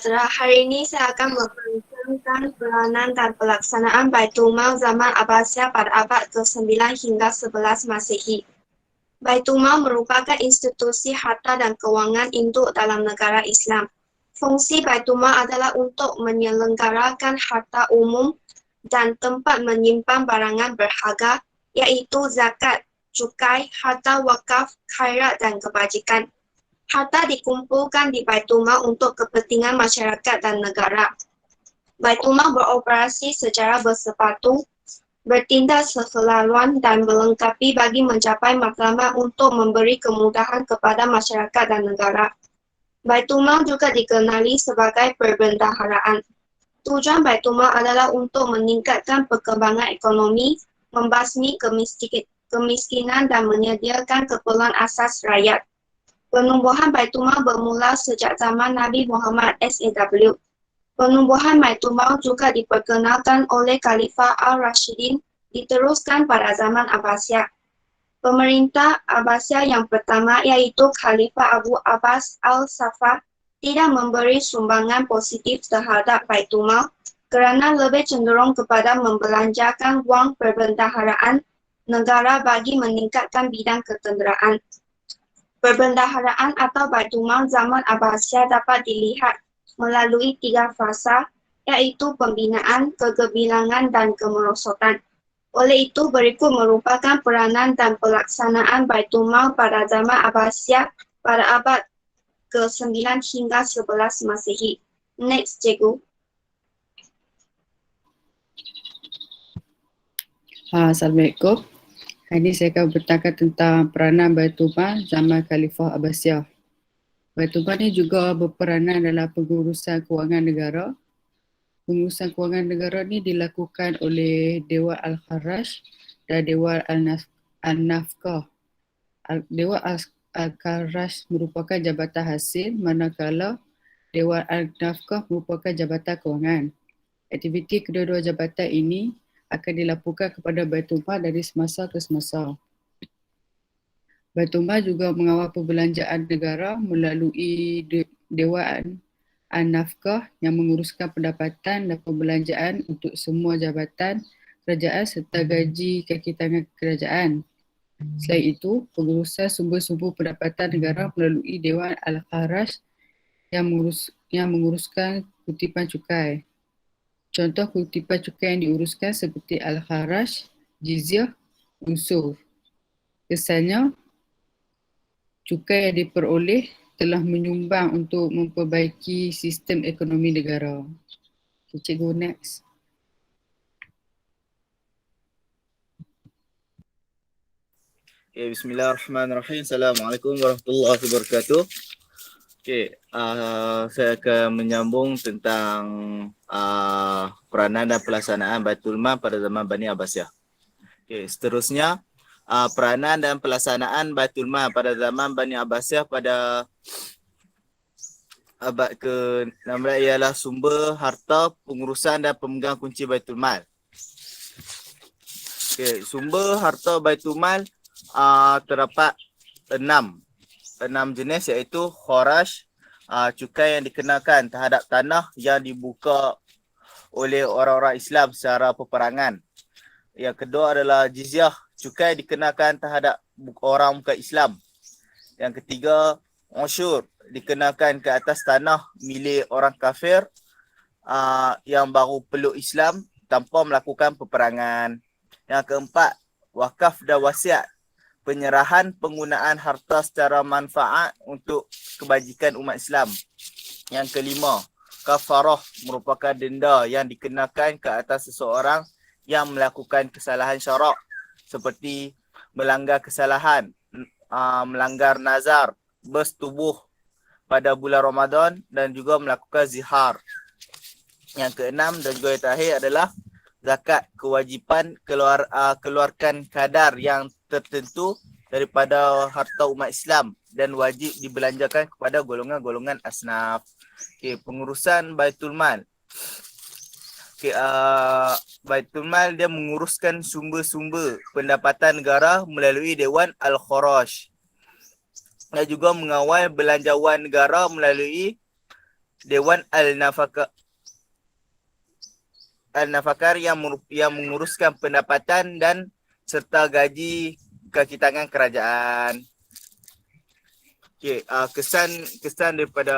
Hari ini saya akan memperbincangkan peranan dan pelaksanaan Baitul Mal zaman Abbasiyah pada abad ke-9 hingga 11 Masehi. Baitul Mal merupakan institusi harta dan kewangan induk dalam negara Islam. Fungsi Baitul Mal adalah untuk menyelenggarakan harta umum dan tempat menyimpan barangan berharga, iaitu zakat, cukai, harta wakaf, khairat dan kebajikan. Harta dikumpulkan di Baitul Mal untuk kepentingan masyarakat dan negara. Baitul Mal beroperasi secara bersepatu, bertindak selaluan dan melengkapi bagi mencapai matlamat untuk memberi kemudahan kepada masyarakat dan negara. Baitul Mal juga dikenali sebagai perbendaharaan. Tujuan Baitul Mal adalah untuk meningkatkan perkembangan ekonomi, membasmi kemiskinan dan menyediakan keperluan asas rakyat. Penubuhan Baitul Mal bermula sejak zaman Nabi Muhammad SAW. Penubuhan Baitul Mal juga diperkenalkan oleh Khalifah Al-Rashidin, diteruskan pada zaman Abbasiyah. Pemerintah Abbasiyah yang pertama, yaitu Khalifah Abu Abbas Al-Saffah, tidak memberi sumbangan positif terhadap Baitul Mal kerana lebih cenderung kepada membelanjakan wang perbendaharaan negara bagi meningkatkan bidang ketenteraan. Perbendaharaan atau Baitul Mal zaman Abbasiyah dapat dilihat melalui 3 fasa, iaitu pembinaan, kegebilangan, dan kemerosotan. Oleh itu, berikut merupakan peranan dan pelaksanaan Baitul Mal pada zaman Abbasiyah pada abad ke-9 hingga 11 Masehi. Next, Cikgu. Assalamualaikum. Hari ini saya akan bercakap tentang peranan Baitul Mal zaman Khalifah Abbasiyah. Baitul Mal ni juga berperanan dalam pengurusan kewangan negara. Pengurusan kewangan negara ni dilakukan oleh Dewan Al-Kharaj dan Dewan Al-Nafkah. Dewan Al-Kharaj merupakan jabatan hasil, manakala Dewan Al-Nafkah merupakan jabatan kewangan. Aktiviti kedua-dua jabatan ini akan dilaporkan kepada Baitul Mal dari semasa ke semasa. Baitul Mal juga mengawal perbelanjaan negara melalui Dewan An-Nafkah yang menguruskan pendapatan dan perbelanjaan untuk semua jabatan kerajaan serta gaji kaki tangan kerajaan. Selain itu, pengurusan sumber-sumber pendapatan negara melalui Dewan Al-Kharaj yang menguruskan kutipan cukai. Contoh kutipan cukai yang diuruskan seperti Al-Kharaj, Jizyah, Unsur. Kesannya, cukai yang diperoleh telah menyumbang untuk memperbaiki sistem ekonomi negara. Okay, Cikgu, next. Okay, bismillahirrahmanirrahim. Assalamualaikum warahmatullahi wabarakatuh. Okay, saya akan menyambung tentang peranan dan pelaksanaan Baitul Mal pada zaman Bani Abbasiyah. Okay, seterusnya, peranan dan pelaksanaan Baitul Mal pada zaman Bani Abbasiyah pada abad ke-16 ialah sumber harta, pengurusan dan pemegang kunci Baitul Mal. Okay, sumber harta Baitul Mal terdapat enam jenis, iaitu kharaj, cukai yang dikenakan terhadap tanah yang dibuka oleh orang-orang Islam secara peperangan. Yang kedua adalah jizyah, cukai dikenakan terhadap orang bukan Islam. Yang ketiga, usyur, dikenakan ke atas tanah milik orang kafir yang baru peluk Islam tanpa melakukan peperangan. Yang keempat, wakaf dan wasiat, penyerahan penggunaan harta secara manfaat untuk kebajikan umat Islam. Yang kelima, kafarah, merupakan denda yang dikenakan ke atas seseorang yang melakukan kesalahan syarak seperti melanggar kesalahan, melanggar nazar, bersetubuh pada bulan Ramadan dan juga melakukan zihar. Yang keenam dan juga yang terakhir adalah zakat, kewajipan keluarkan kadar yang tertentu daripada harta umat Islam dan wajib dibelanjakan kepada golongan-golongan asnaf. Okay, pengurusan Baitul Mal. Okay, Baitul Mal dia menguruskan sumber-sumber pendapatan negara melalui Dewan Al-Kharaj. Dan juga mengawal belanjawan negara melalui Dewan Al-Nafakar yang menguruskan pendapatan dan serta gaji kaki tangan kerajaan. Okey, kesan daripada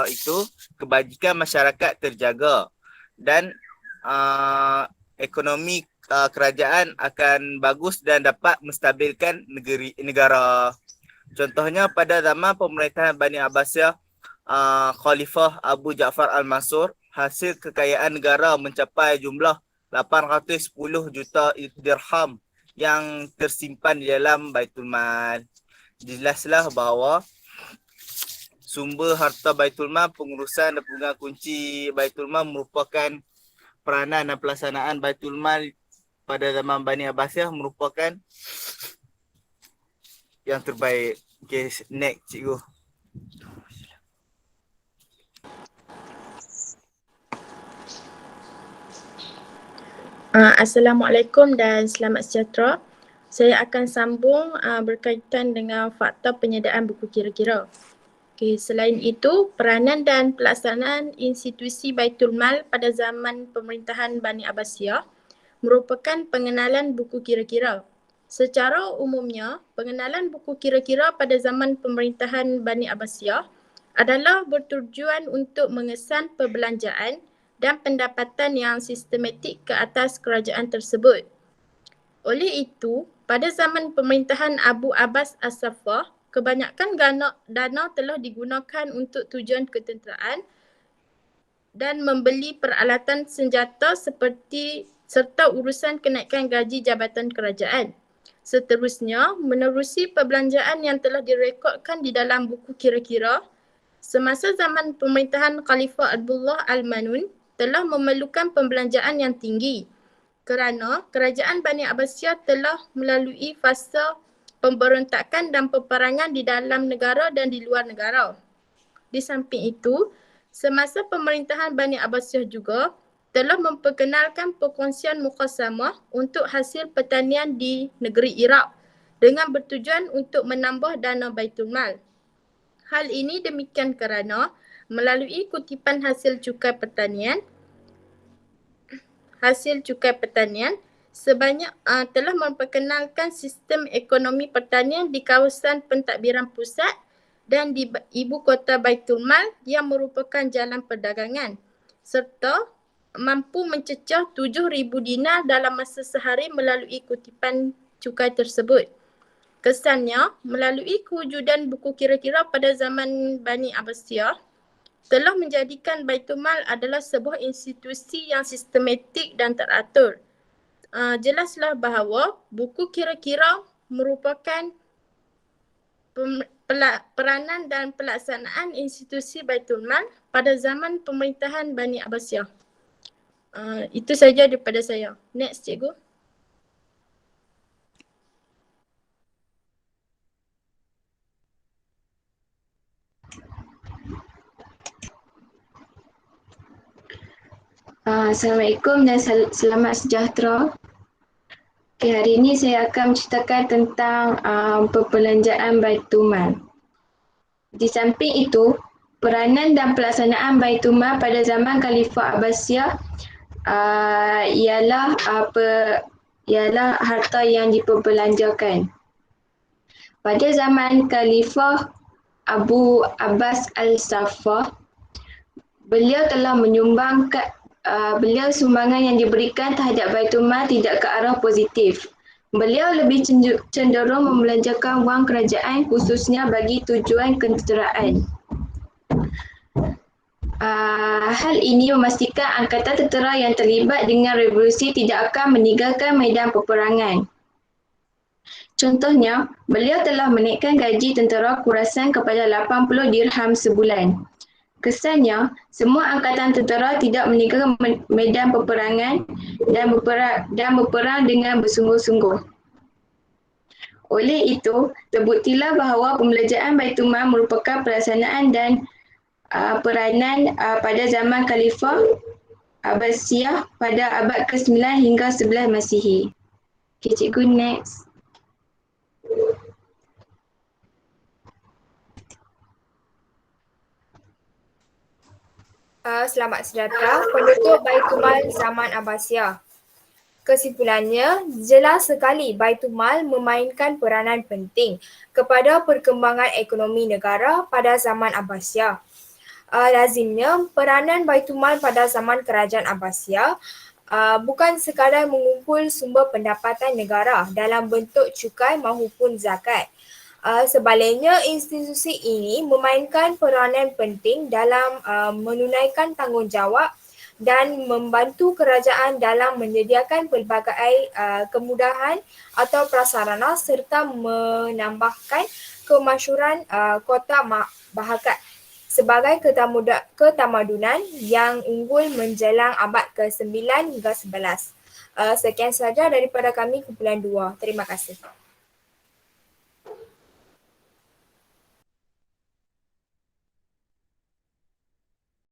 itu, kebajikan masyarakat terjaga dan ekonomi kerajaan akan bagus dan dapat menstabilkan negara. Contohnya pada zaman pemerintahan Bani Abbasiyah, Khalifah Abu Ja'far Al-Mansur, hasil kekayaan negara mencapai jumlah 810 juta dirham yang tersimpan di dalam Baitul Mal. Jelaslah bahawa sumber harta Baitul Mal, pengurusan dan pemegang kunci Baitul Mal merupakan peranan dan pelaksanaan Baitul Mal pada zaman Bani Abbasiyah merupakan yang terbaik. Okay, next cikgu. Assalamualaikum dan selamat sejahtera. Saya akan sambung berkaitan dengan fakta penyediaan buku kira-kira. Okay, selain itu, peranan dan pelaksanaan institusi Baitul Mal pada zaman pemerintahan Bani Abbasiyah merupakan pengenalan buku kira-kira. Secara umumnya, pengenalan buku kira-kira pada zaman pemerintahan Bani Abbasiyah adalah bertujuan untuk mengesan perbelanjaan dan pendapatan yang sistematik ke atas kerajaan tersebut. Oleh itu, pada zaman pemerintahan Abu Abbas As-Saffah, kebanyakan dana telah digunakan untuk tujuan ketenteraan dan membeli peralatan senjata serta urusan kenaikan gaji jabatan kerajaan. Seterusnya, menerusi perbelanjaan yang telah direkodkan di dalam buku kira-kira, semasa zaman pemerintahan Khalifah Abdullah Al-Manun telah memerlukan pembelanjaan yang tinggi kerana kerajaan Bani Abbasiyah telah melalui fasa pemberontakan dan peperangan di dalam negara dan di luar negara. Di samping itu, semasa pemerintahan Bani Abbasiyah juga telah memperkenalkan perkongsian mukhasamah untuk hasil pertanian di negeri Iraq dengan bertujuan untuk menambah dana Baitul Mal. Hal ini demikian kerana melalui kutipan hasil cukai pertanian sebanyak telah memperkenalkan sistem ekonomi pertanian di kawasan pentadbiran pusat dan di ibu kota Baitul Mal yang merupakan jalan perdagangan serta mampu mencecah 7,000 dinar dalam masa sehari melalui kutipan cukai tersebut. Kesannya, melalui kewujudan buku kira-kira pada zaman Bani Abbasiyah telah menjadikan Baitul Mal adalah sebuah institusi yang sistematik dan teratur. Jelaslah bahawa buku kira-kira merupakan peranan dan pelaksanaan institusi Baitul Mal pada zaman pemerintahan Bani Abbasiyah. Itu saja daripada saya. Next, cikgu. Assalamualaikum dan selamat sejahtera. Okay, hari ini saya akan menceritakan tentang perbelanjaan Baitul Mal. Di samping itu, peranan dan pelaksanaan Baitul Mal pada zaman Khalifah Abbasiyah ialah harta yang diperbelanjakan. Pada zaman Khalifah Abu Abbas Al-Saffah, beliau telah sumbangan yang diberikan terhadap Baitul Mal tidak ke arah positif. Beliau lebih cenderung membelanjakan wang kerajaan khususnya bagi tujuan ketenteraan. Hal ini memastikan angkatan tentera yang terlibat dengan revolusi tidak akan meninggalkan medan peperangan. Contohnya, beliau telah menaikkan gaji tentera kurasan kepada 80 dirham sebulan. Kesannya, semua angkatan tentera tidak meninggalkan medan peperangan dan berperang dengan bersungguh-sungguh. Oleh itu, terbuktilah bahawa pembelanjaan Baitul Mal merupakan pelaksanaan dan peranan pada zaman Khalifah Abbasiyah pada abad ke-9 hingga 11 Masihi. Okay, cikgu, next. Selamat sejahtera, penutup Baitul Mal zaman Abbasiyah. Kesimpulannya, jelas sekali Baitul Mal memainkan peranan penting kepada perkembangan ekonomi negara pada zaman Abbasiyah. Lazimnya, peranan Baitul Mal pada zaman Kerajaan Abbasiyah bukan sekadar mengumpul sumber pendapatan negara dalam bentuk cukai maupun zakat. Sebaliknya, institusi ini memainkan peranan penting dalam menunaikan tanggungjawab dan membantu kerajaan dalam menyediakan pelbagai kemudahan atau prasarana serta menambahkan kemasyhuran kota Bahakat sebagai ketamadunan yang unggul menjelang abad ke-9 hingga 11. Sekian sahaja daripada kami kumpulan 2. Terima kasih.